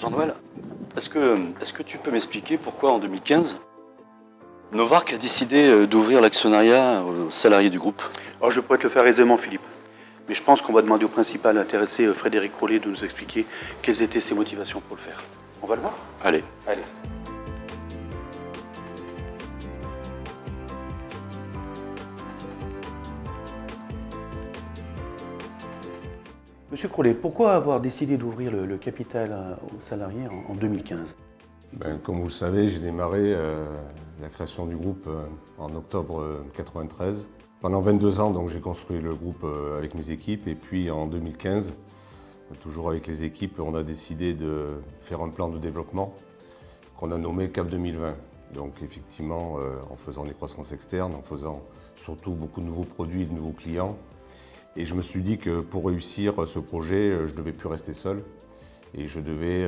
Jean-Noël, est-ce que tu peux m'expliquer pourquoi en 2015, Novarc a décidé d'ouvrir l'actionnariat aux salariés du groupe? Alors je pourrais te le faire aisément, Philippe. Mais je pense qu'on va demander au principal intéressé, Frédéric Rollet, de nous expliquer quelles étaient ses motivations pour le faire. On va le voir? Allez. Allez. Monsieur Crollet, pourquoi avoir décidé d'ouvrir le capital aux salariés en 2015? Comme vous le savez, j'ai démarré la création du groupe en octobre 1993. Pendant 22 ans, donc, j'ai construit le groupe avec mes équipes et puis en 2015, toujours avec les équipes, on a décidé de faire un plan de développement qu'on a nommé CAP 2020. Donc effectivement, en faisant des croissances externes, en faisant surtout beaucoup de nouveaux produits et de nouveaux clients. Et je me suis dit que pour réussir ce projet, je ne devais plus rester seul et je devais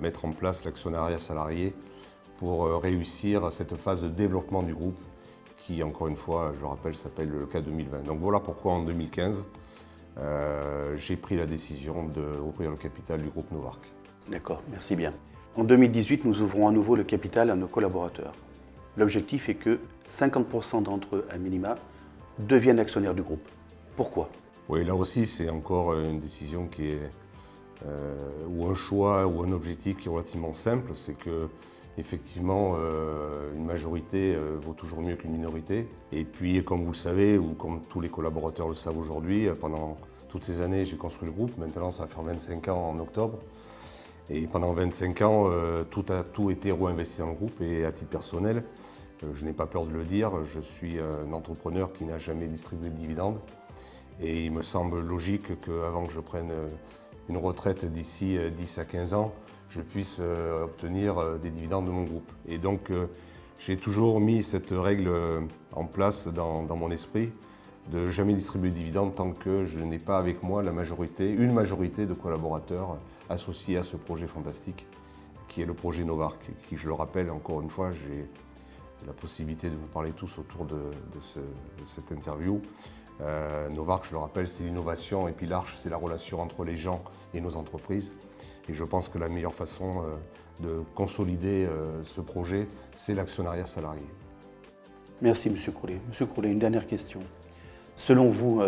mettre en place l'actionnariat salarié pour réussir cette phase de développement du groupe qui, encore une fois, je le rappelle, s'appelle le CAP 2020. Donc voilà pourquoi en 2015, j'ai pris la décision d'ouvrir le capital du groupe Novarc. D'accord, merci bien. En 2018, nous ouvrons à nouveau le capital à nos collaborateurs. L'objectif est que 50% d'entre eux, à minima, deviennent actionnaires du groupe. Pourquoi? Oui, là aussi, c'est encore une décision qui est, ou un choix, ou un objectif qui est relativement simple. C'est que, effectivement, une majorité vaut toujours mieux qu'une minorité. Et puis, comme vous le savez, ou comme tous les collaborateurs le savent aujourd'hui, pendant toutes ces années, j'ai construit le groupe. Maintenant, ça va faire 25 ans en octobre. Et pendant 25 ans, tout a été réinvesti dans le groupe. Et à titre personnel, je n'ai pas peur de le dire, je suis un entrepreneur qui n'a jamais distribué de dividendes. Et il me semble logique qu'avant que je prenne une retraite d'ici 10 à 15 ans, je puisse obtenir des dividendes de mon groupe. Et donc, j'ai toujours mis cette règle en place dans mon esprit de jamais distribuer de dividendes tant que je n'ai pas avec moi une majorité de collaborateurs associés à ce projet fantastique qui est le projet Novarc, qui, je le rappelle encore une fois, j'ai la possibilité de vous parler tous autour de cette interview. Novarc, je le rappelle, c'est l'innovation et puis l'Arche, c'est la relation entre les gens et nos entreprises. Et je pense que la meilleure façon de consolider ce projet, c'est l'actionnariat salarié. Merci, Monsieur Crollet. Monsieur Crollet, une dernière question. Selon vous,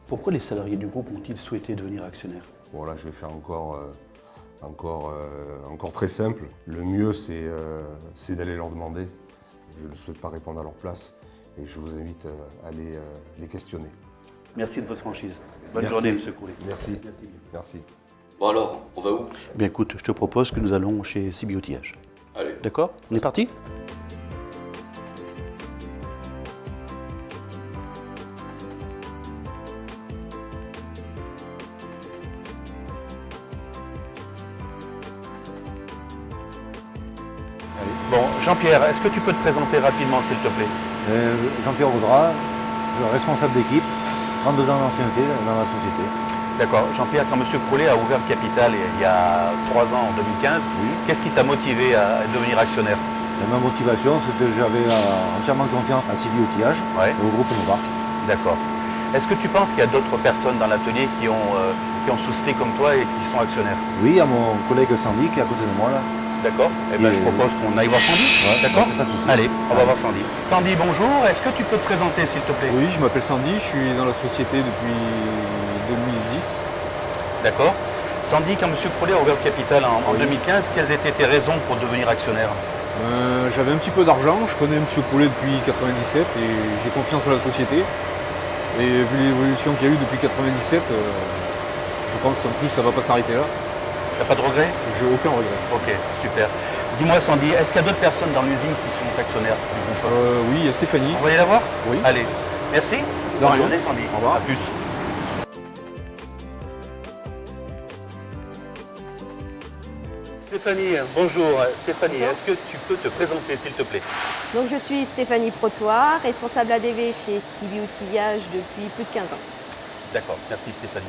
pourquoi les salariés du groupe ont-ils souhaité devenir actionnaires? Bon, là, je vais faire encore très simple. Le mieux, c'est d'aller leur demander. Je ne souhaite pas répondre à leur place et je vous invite à aller les questionner. Merci de votre franchise. Bonne journée, Monsieur Crollet. Merci. Merci. Bon alors, on va où? Bien écoute, je te propose que nous allons chez CB Outillage. Allez. D'accord? On est parti? Bon, Jean-Pierre, est-ce que tu peux te présenter rapidement, s'il te plaît? Jean-Pierre Vaudra, responsable d'équipe, 32 ans d'ancienneté dans la société. D'accord. Jean-Pierre, quand M. Crollet a ouvert le capital il y a 3 ans, en 2015, qu'est-ce qui t'a motivé à devenir actionnaire? Ma motivation, c'est que j'avais entièrement confiance à CB Outillage et au groupe Novarc. D'accord. Est-ce que tu penses qu'il y a d'autres personnes dans l'atelier qui ont souscrit comme toi et qui sont actionnaires? Oui, à mon collègue Sandy qui est à côté de moi là. D'accord. Eh bien, je propose qu'on aille voir Sandy. Ouais, d'accord. pas de souci. Allez, on va voir Sandy. Sandy, bonjour. Est-ce que tu peux te présenter, s'il te plaît? Oui, je m'appelle Sandy, je suis dans la société depuis 2010. D'accord. Sandy, quand M. Crollet a ouvert le capital en 2015, quelles étaient tes raisons pour devenir actionnaire? J'avais un petit peu d'argent, je connais M. Crollet depuis 1997 et j'ai confiance à la société. Et vu l'évolution qu'il y a eu depuis 1997, je pense qu'en plus ça ne va pas s'arrêter là. T'as pas de regret? J'ai aucun regret. Ok, super. Dis-moi Sandy, est-ce qu'il y a d'autres personnes dans l'usine qui sont actionnaires du groupe? Oui, il y a Stéphanie. On va y la voir? Oui. Allez, merci. De Bonne rien. journée Sandy. Au revoir. À plus. Stéphanie, bonjour. Stéphanie, est-ce que tu peux te présenter s'il te plaît? Donc je suis Stéphanie Protoir, responsable ADV chez CB Outillage depuis plus de 15 ans. D'accord, merci Stéphanie.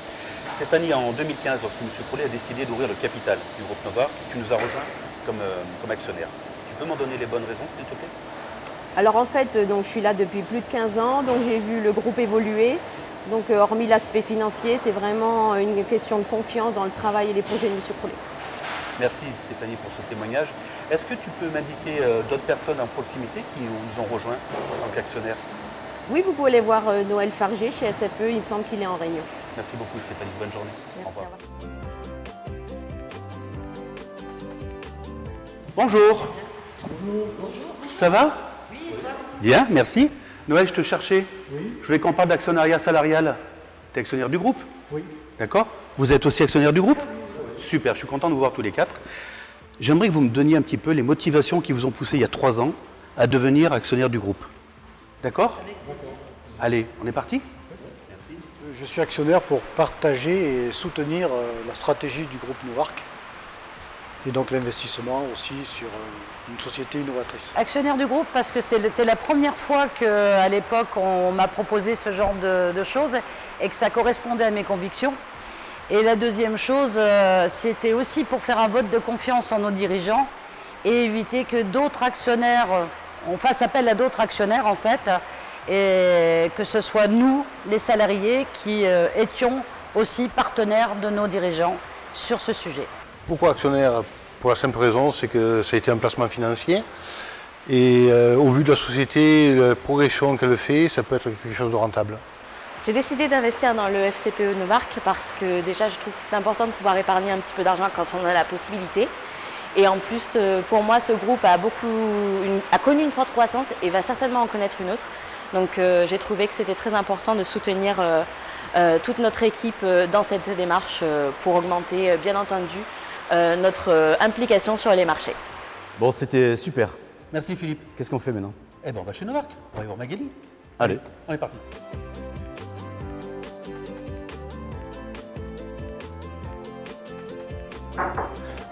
Stéphanie, en 2015, lorsque M. Crollet a décidé d'ouvrir le capital du groupe Novarc, tu nous as rejoint comme actionnaire. Tu peux m'en donner les bonnes raisons s'il te plaît? Alors en fait, donc, je suis là depuis plus de 15 ans, donc j'ai vu le groupe évoluer. Donc hormis l'aspect financier, c'est vraiment une question de confiance dans le travail et les projets de M. Crollet. Merci Stéphanie pour ce témoignage. Est-ce que tu peux m'indiquer d'autres personnes en proximité qui nous ont rejoints en tant qu'actionnaires? Oui, vous pouvez aller voir Noël Fargé chez SFE, il me semble qu'il est en réunion. Merci beaucoup Stéphanie, bonne journée. Merci, Au revoir. au revoir. Bonjour. Bonjour. Ça va? Oui, et toi? Bien, merci. Noël, je te cherchais. Oui. Je voulais qu'on parle d'actionnariat salarial. Tu es actionnaire du groupe? Oui. D'accord. Vous êtes aussi actionnaire du groupe? Super, je suis content de vous voir tous les quatre. J'aimerais que vous me donniez un petit peu les motivations qui vous ont poussé il y a 3 ans à devenir actionnaire du groupe. D'accord? Allez, on est parti? Je suis actionnaire pour partager et soutenir la stratégie du groupe Novarc et donc l'investissement aussi sur une société innovatrice. Actionnaire du groupe parce que c'était la première fois qu'à l'époque on m'a proposé ce genre de choses et que ça correspondait à mes convictions. Et la deuxième chose, c'était aussi pour faire un vote de confiance en nos dirigeants et éviter que d'autres actionnaires, on fasse appel à d'autres actionnaires en fait, et que ce soit nous, les salariés, qui étions aussi partenaires de nos dirigeants sur ce sujet. Pourquoi actionnaire? Pour la simple raison, c'est que ça a été un placement financier et au vu de la société, la progression qu'elle fait, ça peut être quelque chose de rentable. J'ai décidé d'investir dans le FCPE Novarc parce que déjà je trouve que c'est important de pouvoir épargner un petit peu d'argent quand on a la possibilité. Et en plus, pour moi, ce groupe a connu une forte croissance et va certainement en connaître une autre. Donc j'ai trouvé que c'était très important de soutenir toute notre équipe dans cette démarche pour augmenter, bien entendu, notre implication sur les marchés. Bon, c'était super. Merci Philippe. Qu'est-ce qu'on fait maintenant? Eh ben on va chez Novarc, on va y voir Magali. Allez. On est parti.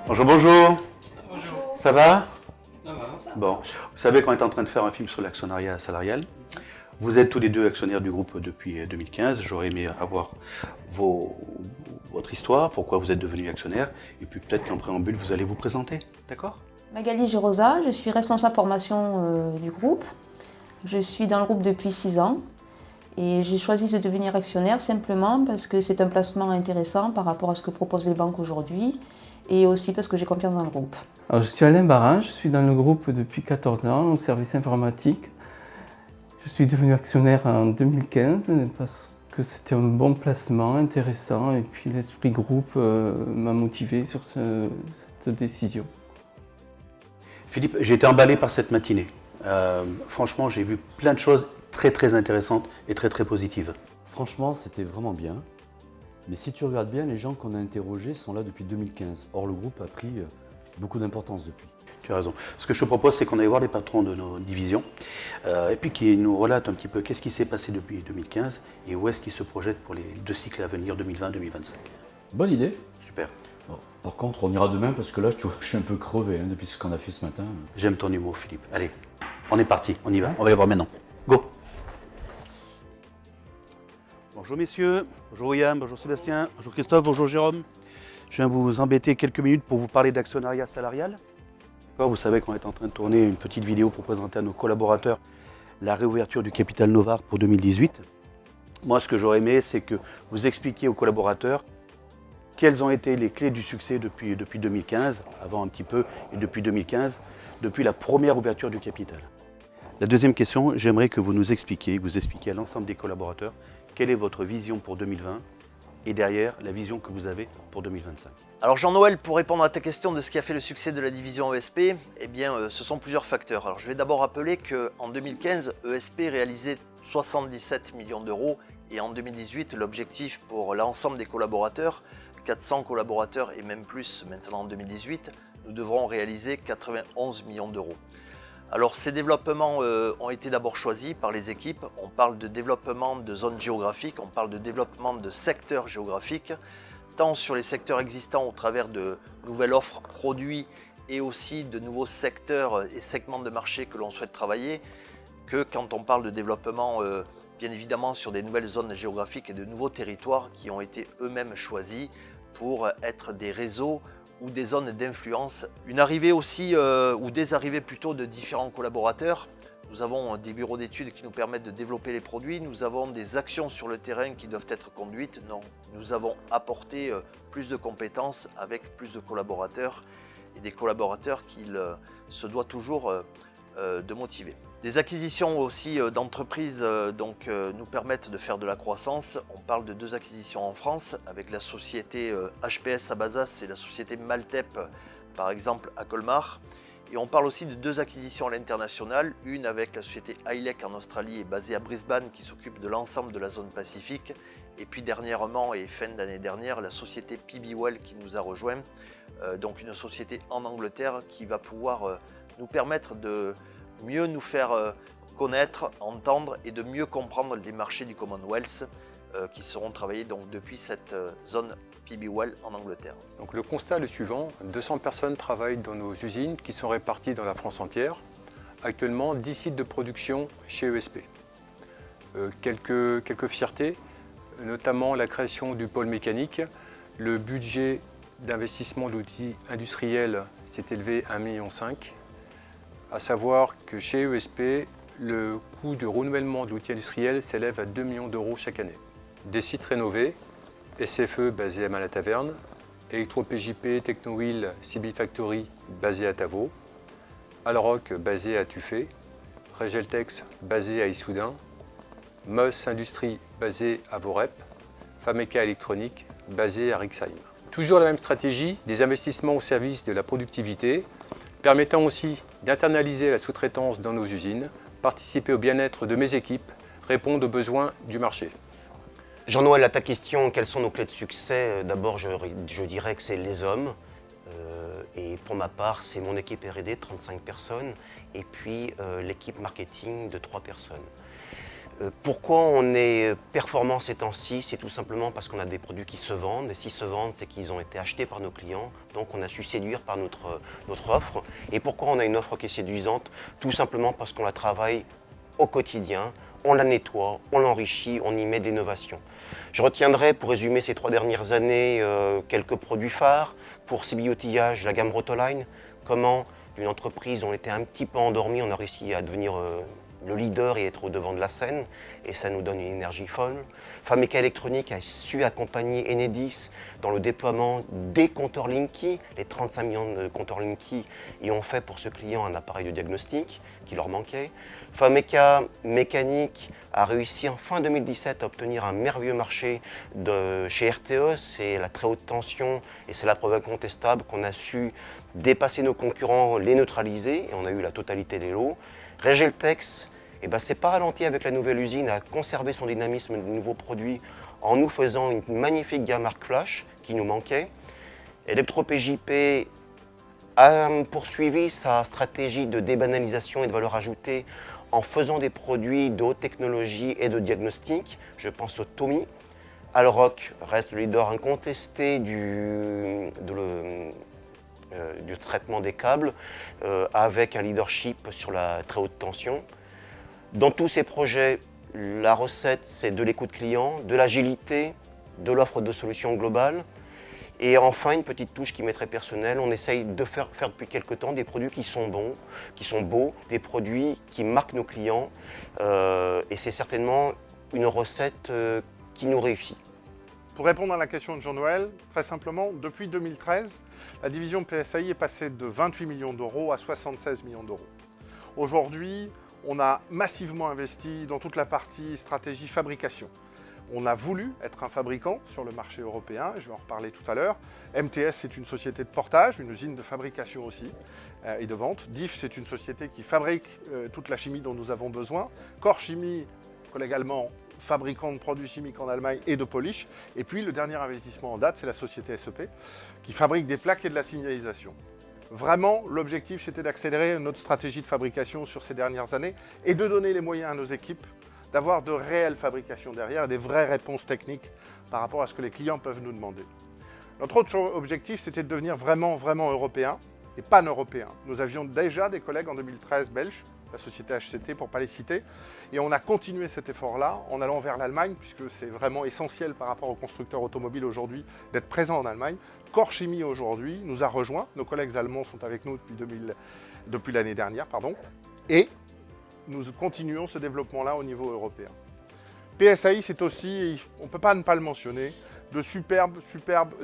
Bonjour, bonjour. Bonjour. Ça va? Ça va. Bon, vous savez qu'on est en train de faire un film sur l'actionnariat salarial. Vous êtes tous les deux actionnaires du groupe depuis 2015. J'aurais aimé avoir votre histoire, pourquoi vous êtes devenu actionnaire, et puis peut-être qu'en préambule, vous allez vous présenter. D'accord? Magali Girosa, je suis responsable formation du groupe. Je suis dans le groupe depuis 6 ans et j'ai choisi de devenir actionnaire simplement parce que c'est un placement intéressant par rapport à ce que proposent les banques aujourd'hui et aussi parce que j'ai confiance dans le groupe. Alors, je suis Alain Barin, je suis dans le groupe depuis 14 ans au service informatique. Je suis devenu actionnaire en 2015 parce que c'était un bon placement, intéressant, et puis l'esprit groupe m'a motivé sur cette décision. Philippe, j'ai été emballé par cette matinée. Franchement, j'ai vu plein de choses très intéressantes et très positives. Franchement, c'était vraiment bien. Mais si tu regardes bien, les gens qu'on a interrogés sont là depuis 2015. Or, le groupe a pris beaucoup d'importance depuis. Tu as raison. Ce que je te propose, c'est qu'on aille voir les patrons de nos divisions et puis qu'ils nous relatent un petit peu qu'est-ce qui s'est passé depuis 2015 et où est-ce qu'ils se projettent pour les 2 cycles à venir, 2020-2025. Bonne idée. Super. Bon, par contre, on ira demain parce que là, tu vois, je suis un peu crevé depuis ce qu'on a fait ce matin. J'aime ton humour, Philippe. Allez, on est parti, on y va. On va y voir maintenant. Go. Bonjour messieurs, bonjour William, bonjour Sébastien, bonjour Christophe, bonjour Jérôme. Je viens vous embêter quelques minutes pour vous parler d'actionnariat salarial. Vous savez qu'on est en train de tourner une petite vidéo pour présenter à nos collaborateurs la réouverture du capital Novarc pour 2018. Moi, ce que j'aurais aimé, c'est que vous expliquiez aux collaborateurs quelles ont été les clés du succès depuis 2015, avant un petit peu, et depuis 2015, depuis la première ouverture du capital. La deuxième question, j'aimerais que vous nous expliquiez, que vous expliquiez à l'ensemble des collaborateurs quelle est votre vision pour 2020 et derrière la vision que vous avez pour 2025. Alors Jean-Noël, pour répondre à ta question de ce qui a fait le succès de la division ESP, eh bien ce sont plusieurs facteurs. Alors je vais d'abord rappeler qu'en 2015, ESP réalisait 77 millions d'euros et en 2018, l'objectif pour l'ensemble des collaborateurs, 400 collaborateurs et même plus maintenant en 2018, nous devrons réaliser 91 millions d'euros. Alors ces développements ont été d'abord choisis par les équipes. On parle de développement de zones géographiques, on parle de développement de secteurs géographiques, tant sur les secteurs existants au travers de nouvelles offres produits et aussi de nouveaux secteurs et segments de marché que l'on souhaite travailler, que quand on parle de développement bien évidemment sur des nouvelles zones géographiques et de nouveaux territoires qui ont été eux-mêmes choisis pour être des réseaux ou des zones d'influence. Une arrivée aussi, ou des arrivées plutôt de différents collaborateurs. Nous avons des bureaux d'études qui nous permettent de développer les produits. Nous avons des actions sur le terrain qui doivent être conduites. Non, nous avons apporté plus de compétences avec plus de collaborateurs et des collaborateurs qu'il se doit toujours de motiver. Des acquisitions aussi d'entreprises nous permettent de faire de la croissance. On parle de 2 acquisitions en France avec la société HPS à Bazas et la société Maltep par exemple à Colmar. Et on parle aussi de 2 acquisitions à l'international, une avec la société Hilec en Australie et basée à Brisbane qui s'occupe de l'ensemble de la zone Pacifique. Et puis dernièrement et fin d'année dernière, la société PBWell qui nous a rejoint, donc une société en Angleterre qui va pouvoir nous permettre de mieux nous faire connaître, entendre et de mieux comprendre les marchés du Commonwealth qui seront travaillés donc depuis cette zone PBWell en Angleterre. Donc le constat est le suivant, 200 personnes travaillent dans nos usines qui sont réparties dans la France entière. Actuellement, 10 sites de production chez ESP. Quelques fiertés, notamment la création du pôle mécanique. Le budget d'investissement d'outils industriels s'est élevé à 1,5 million. À savoir que chez ESP, le coût de renouvellement d'outils industriels s'élève à 2 millions d'euros chaque année. Des sites rénovés, SFE basé à Malataverne, ElectroPJP Technowheel CB Factory basé à Tavaux, Alroc basé à Tuffet, Regeltex basé à Issoudun, Moss Industrie basé à Vorep, Fameca Électronique basé à Rixheim. Toujours la même stratégie, des investissements au service de la productivité, permettant aussi d'internaliser la sous-traitance dans nos usines, participer au bien-être de mes équipes, répondre aux besoins du marché. Jean-Noël, à ta question, quelles sont nos clés de succès? D'abord, je dirais que c'est les hommes. Et pour ma part, c'est mon équipe R&D, 35 personnes, et puis l'équipe marketing de 3 personnes. Pourquoi on est performant ces temps-ci? C'est tout simplement parce qu'on a des produits qui se vendent. Et s'ils se vendent, c'est qu'ils ont été achetés par nos clients. Donc on a su séduire par notre offre. Et pourquoi on a une offre qui est séduisante? Tout simplement parce qu'on la travaille au quotidien. On la nettoie, on l'enrichit, on y met de l'innovation. Je retiendrai, pour résumer ces 3 dernières années, quelques produits phares. Pour CB Outillage, la gamme Rotoline. Comment, d'une entreprise, on était un petit peu endormi, on a réussi à devenir le leader et être au devant de la scène. Et ça nous donne une énergie folle. Fameca Électronique a su accompagner Enedis dans le déploiement des compteurs Linky. Les 35 millions de compteurs Linky y ont fait pour ce client un appareil de diagnostic qui leur manquait. Fameca Mécanique a réussi en fin 2017 à obtenir un merveilleux marché chez RTE. C'est la très haute tension et c'est la preuve incontestable qu'on a su dépasser nos concurrents, les neutraliser et on a eu la totalité des lots. Regeltex s'est pas ralenti avec la nouvelle usine, a conservé son dynamisme de nouveaux produits en nous faisant une magnifique gamme Arc Flash qui nous manquait. ElectroPJP a poursuivi sa stratégie de débanalisation et de valeur ajoutée en faisant des produits de haute technologie et de diagnostic. Je pense au Tommy. Alroc reste le leader incontesté du traitement des câbles avec un leadership sur la très haute tension. Dans tous ces projets, la recette, c'est de l'écoute client, de l'agilité, de l'offre de solutions globales. Et enfin, une petite touche qui m'est très personnelle, on essaye de faire depuis quelque temps des produits qui sont bons, qui sont beaux, des produits qui marquent nos clients. Et c'est certainement une recette qui nous réussit. Pour répondre à la question de Jean-Noël, très simplement, depuis 2013, la division PSAI est passée de 28 millions d'euros à 76 millions d'euros. Aujourd'hui, on a massivement investi dans toute la partie stratégie fabrication. On a voulu être un fabricant sur le marché européen, je vais en reparler tout à l'heure. MTS, c'est une société de portage, une usine de fabrication aussi et de vente. DIF, c'est une société qui fabrique toute la chimie dont nous avons besoin. Core Chimie, collègue allemand, fabricant de produits chimiques en Allemagne et de polish. Et puis le dernier investissement en date, c'est la société SEP, qui fabrique des plaques et de la signalisation. Vraiment, l'objectif, c'était d'accélérer notre stratégie de fabrication sur ces dernières années et de donner les moyens à nos équipes d'avoir de réelles fabrications derrière et des vraies réponses techniques par rapport à ce que les clients peuvent nous demander. Notre autre objectif, c'était de devenir vraiment européen et pan-européen. Nous avions déjà des collègues en 2013 belges, la société HCT pour ne pas les citer, et on a continué cet effort-là en allant vers l'Allemagne, puisque c'est vraiment essentiel par rapport aux constructeurs automobiles aujourd'hui d'être présents en Allemagne. Core Chimie aujourd'hui nous a rejoints, nos collègues allemands sont avec nous depuis l'année dernière, et nous continuons ce développement-là au niveau européen. PSAI, c'est aussi, on ne peut pas ne pas le mentionner, de superbes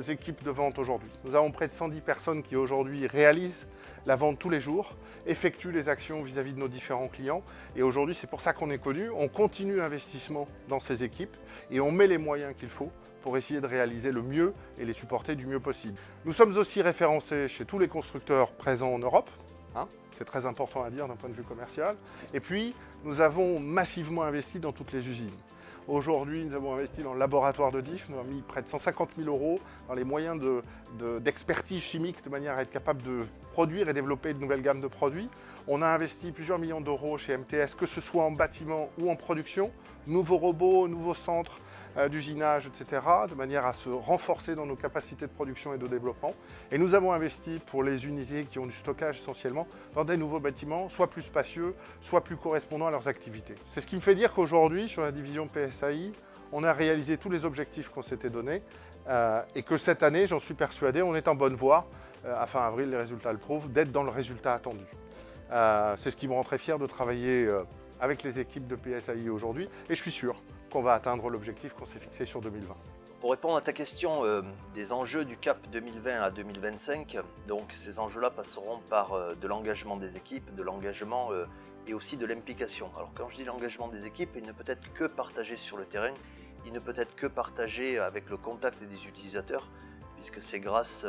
équipes de vente aujourd'hui. Nous avons près de 110 personnes qui aujourd'hui réalisent la vente tous les jours, effectuent les actions vis-à-vis de nos différents clients. Et aujourd'hui, c'est pour ça qu'on est connu. On continue l'investissement dans ces équipes et on met les moyens qu'il faut pour essayer de réaliser le mieux et les supporter du mieux possible. Nous sommes aussi référencés chez tous les constructeurs présents en Europe. C'est très important à dire d'un point de vue commercial. Et puis, nous avons massivement investi dans toutes les usines. Aujourd'hui, nous avons investi dans le laboratoire de DIF, nous avons mis près de 150 000 € dans les moyens d'expertise chimique de manière à être capable de produire et développer de nouvelles gammes de produits. On a investi plusieurs millions d'euros chez MTS, que ce soit en bâtiment ou en production, nouveaux robots, nouveaux centres d'usinage, etc., de manière à se renforcer dans nos capacités de production et de développement. Et nous avons investi pour les unités qui ont du stockage essentiellement dans des nouveaux bâtiments, soit plus spacieux, soit plus correspondants à leurs activités. C'est ce qui me fait dire qu'aujourd'hui, sur la division PSAI, on a réalisé tous les objectifs qu'on s'était donnés et que cette année, j'en suis persuadé, on est en bonne voie, à fin avril, les résultats le prouvent, d'être dans le résultat attendu. C'est ce qui me rend très fier de travailler avec les équipes de PSAI aujourd'hui et je suis sûr qu'on va atteindre l'objectif qu'on s'est fixé sur 2020. Pour répondre à ta question des enjeux du CAP 2020 à 2025, donc ces enjeux-là passeront par de l'engagement des équipes, de l'engagement et aussi de l'implication. Alors quand je dis l'engagement des équipes, il ne peut être que partagé sur le terrain, il ne peut être que partagé avec le contact des utilisateurs, puisque c'est grâce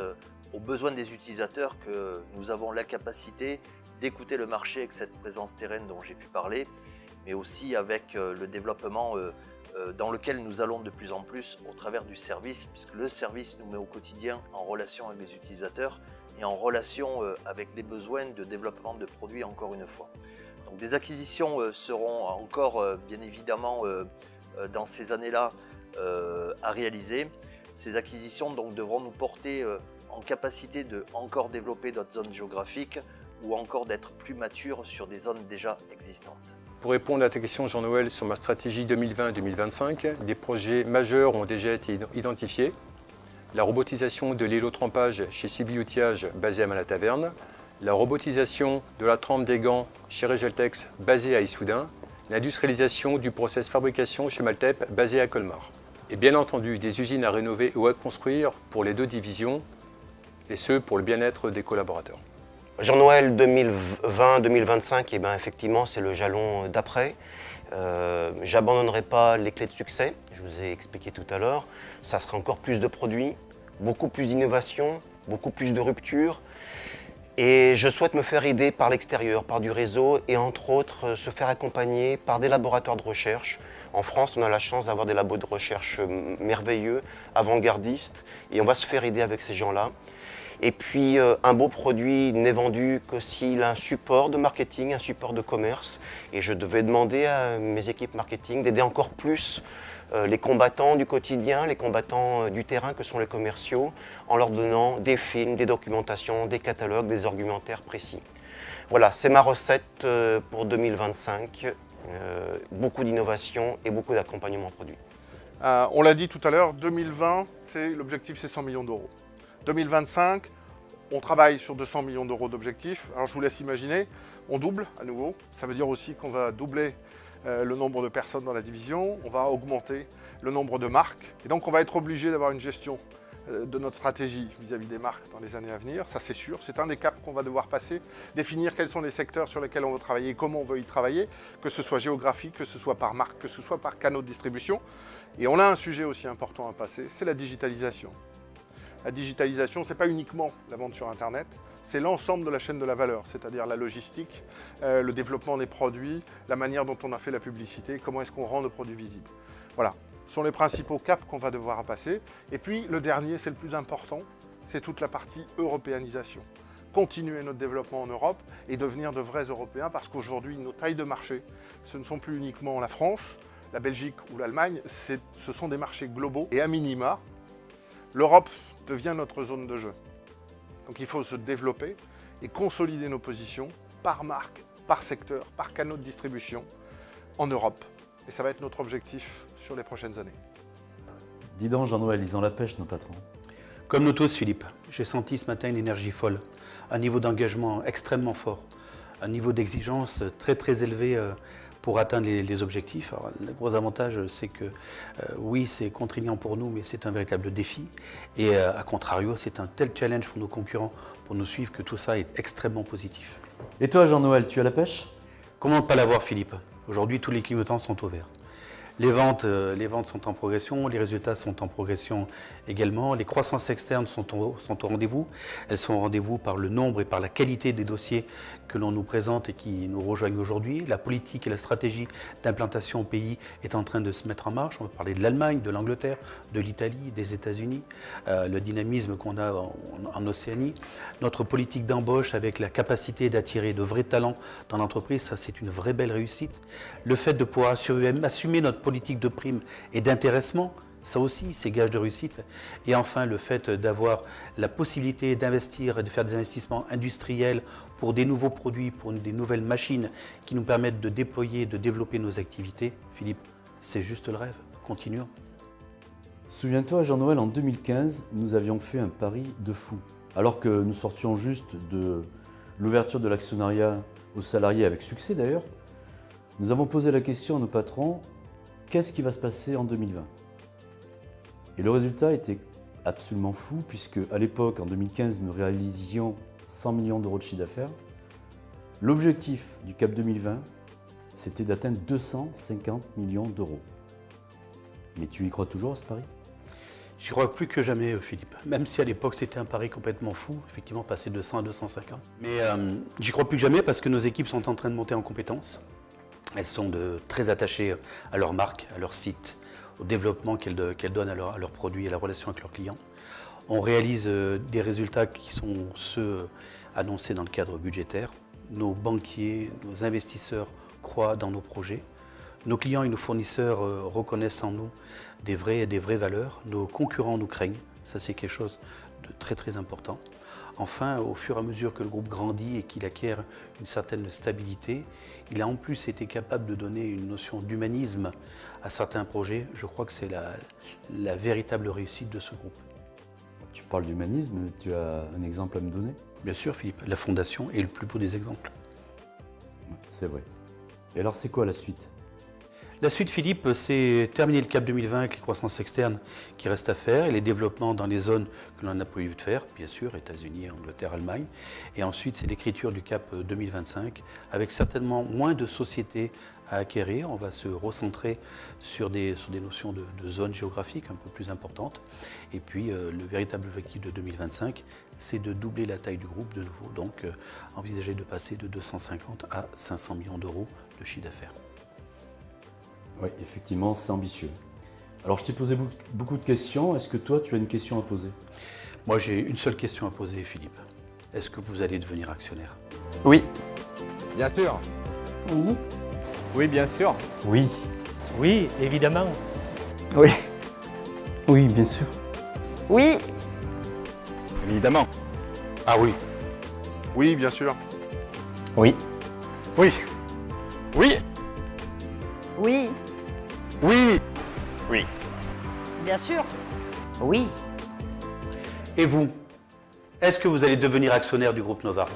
aux besoins des utilisateurs que nous avons la capacité d'écouter le marché avec cette présence terrain dont j'ai pu parler, mais aussi avec le développement dans lequel nous allons de plus en plus au travers du service, puisque le service nous met au quotidien en relation avec les utilisateurs et en relation avec les besoins de développement de produits encore une fois. Donc des acquisitions seront encore bien évidemment dans ces années-là à réaliser. Ces acquisitions donc devront nous porter en capacité de encore développer d'autres zones géographiques ou encore d'être plus matures sur des zones déjà existantes. Pour répondre à ta question, Jean-Noël, sur ma stratégie 2020-2025, des projets majeurs ont déjà été identifiés. La robotisation de l'hélotrempage chez Sibyl Outillage, basé à Malataverne, la robotisation de la trempe des gants chez Regeltex, basé à Issoudun, l'industrialisation du process fabrication chez Maltep, basé à Colmar. Et bien entendu, des usines à rénover ou à construire pour les deux divisions, et ce pour le bien-être des collaborateurs. Jean-Noël 2020-2025, eh ben, effectivement, c'est le jalon d'après. J'abandonnerai pas les clés de succès, je vous ai expliqué tout à l'heure. Ça sera encore plus de produits, beaucoup plus d'innovation, beaucoup plus de rupture. Et je souhaite me faire aider par l'extérieur, par du réseau et entre autres se faire accompagner par des laboratoires de recherche. En France, on a la chance d'avoir des labos de recherche merveilleux, avant-gardistes, et on va se faire aider avec ces gens-là. Et puis un beau produit n'est vendu que s'il a un support de marketing, un support de commerce. Et je devais demander à mes équipes marketing d'aider encore plus les combattants du quotidien, les combattants du terrain que sont les commerciaux, en leur donnant des films, des documentations, des catalogues, des argumentaires précis. Voilà, c'est ma recette pour 2025. Beaucoup d'innovation et beaucoup d'accompagnement produit. On l'a dit tout à l'heure, 2020, l'objectif c'est 100 millions d'euros. 2025, on travaille sur 200 millions d'euros d'objectifs. Alors je vous laisse imaginer, on double à nouveau. Ça veut dire aussi qu'on va doubler le nombre de personnes dans la division, on va augmenter le nombre de marques. Et donc on va être obligé d'avoir une gestion de notre stratégie vis-à-vis des marques dans les années à venir, ça c'est sûr. C'est un des caps qu'on va devoir passer, définir quels sont les secteurs sur lesquels on veut travailler, comment on veut y travailler, que ce soit géographique, que ce soit par marque, que ce soit par canaux de distribution. Et on a un sujet aussi important à passer, c'est la digitalisation. La digitalisation, ce n'est pas uniquement la vente sur Internet, c'est l'ensemble de la chaîne de la valeur, c'est-à-dire la logistique, le développement des produits, la manière dont on a fait la publicité, comment est-ce qu'on rend le produit visible. Voilà, ce sont les principaux caps qu'on va devoir passer. Et puis le dernier, c'est le plus important, c'est toute la partie européanisation. Continuer notre développement en Europe et devenir de vrais Européens parce qu'aujourd'hui, nos tailles de marché, ce ne sont plus uniquement la France, la Belgique ou l'Allemagne, ce sont des marchés globaux et à minima, l'Europe devient notre zone de jeu. Donc il faut se développer et consolider nos positions par marque, par secteur, par canaux de distribution en Europe. Et ça va être notre objectif sur les prochaines années. Dis donc Jean-Noël, ils ont la pêche nos patrons. Comme nous tous Philippe, j'ai senti ce matin une énergie folle, un niveau d'engagement extrêmement fort. un niveau d'exigence très élevé pour atteindre les objectifs. Alors, le gros avantage, c'est que oui, c'est contraignant pour nous, mais c'est un véritable défi. Et à contrario, c'est un tel challenge pour nos concurrents, pour nous suivre, que tout ça est extrêmement positif. Et toi, Jean-Noël, tu as la pêche? Comment ne pas l'avoir, Philippe? Aujourd'hui, tous les clignotants sont au vert. Les ventes sont en progression, les résultats sont en progression également. Les croissances externes sont au rendez-vous. Elles sont au rendez-vous par le nombre et par la qualité des dossiers que l'on nous présente et qui nous rejoignent aujourd'hui. La politique et la stratégie d'implantation au pays est en train de se mettre en marche. On va parler de l'Allemagne, de l'Angleterre, de l'Italie, des États-Unis, le dynamisme qu'on a en Océanie. Notre politique d'embauche avec la capacité d'attirer de vrais talents dans l'entreprise, ça c'est une vraie belle réussite. Le fait de pouvoir assumer notre politique de primes et d'intéressement, ça aussi, c'est gage de réussite. Et enfin, le fait d'avoir la possibilité d'investir et de faire des investissements industriels pour des nouveaux produits, pour des nouvelles machines qui nous permettent de déployer, de développer nos activités. Philippe, c'est juste le rêve. Continuons. Souviens-toi, Jean-Noël, en 2015, nous avions fait un pari de fou. Alors que nous sortions juste de l'ouverture de l'actionnariat aux salariés, avec succès d'ailleurs, nous avons posé la question à nos patrons, qu'est-ce qui va se passer en 2020 ? Et le résultat était absolument fou, puisque à l'époque, en 2015, nous réalisions 100 millions d'euros de chiffre d'affaires. L'objectif du CAP 2020, c'était d'atteindre 250 millions d'euros. Mais tu y crois toujours à ce pari ? J'y crois plus que jamais, Philippe. Même si à l'époque c'était un pari complètement fou, effectivement passer de 100 à 250. Mais j'y crois plus que jamais parce que nos équipes sont en train de monter en compétences. Elles sont très attachées à leur marque, à leur site, au développement qu'elles donnent à leurs produits, à la relation avec leurs clients. On réalise des résultats qui sont ceux annoncés dans le cadre budgétaire. Nos banquiers, nos investisseurs croient dans nos projets. Nos clients et nos fournisseurs reconnaissent en nous des vraies valeurs. Nos concurrents nous craignent. Ça, c'est quelque chose de très important. Enfin, au fur et à mesure que le groupe grandit et qu'il acquiert une certaine stabilité, il a en plus été capable de donner une notion d'humanisme à certains projets. Je crois que c'est la véritable réussite de ce groupe. Tu parles d'humanisme, tu as un exemple à me donner ? Bien sûr, Philippe. La Fondation est le plus beau des exemples. C'est vrai. Et alors, c'est quoi la suite ? La suite, Philippe, c'est terminer le CAP 2020 avec les croissances externes qui restent à faire et les développements dans les zones que l'on a prévu de faire, bien sûr, États-Unis, Angleterre, Allemagne. Et ensuite, c'est l'écriture du CAP 2025 avec certainement moins de sociétés à acquérir. On va se recentrer sur des notions de zones géographiques un peu plus importantes. Et puis, le véritable objectif de 2025, c'est de doubler la taille du groupe de nouveau. Donc, envisager de passer de 250 à 500 millions d'euros de chiffre d'affaires. Oui, effectivement, c'est ambitieux. Alors, je t'ai posé beaucoup de questions. Est-ce que toi, tu as une question à poser ? Moi, j'ai une seule question à poser, Philippe. Est-ce que vous allez devenir actionnaire ? Oui. Bien sûr. Oui. Oui, bien sûr. Oui. Oui, évidemment. Oui. Oui, bien sûr. Oui. Évidemment. Ah oui. Oui, bien sûr. Oui. Oui. Oui. Oui. Oui. Oui. Bien sûr. Oui. Et vous ? Est-ce que vous allez devenir actionnaire du groupe Novarc ?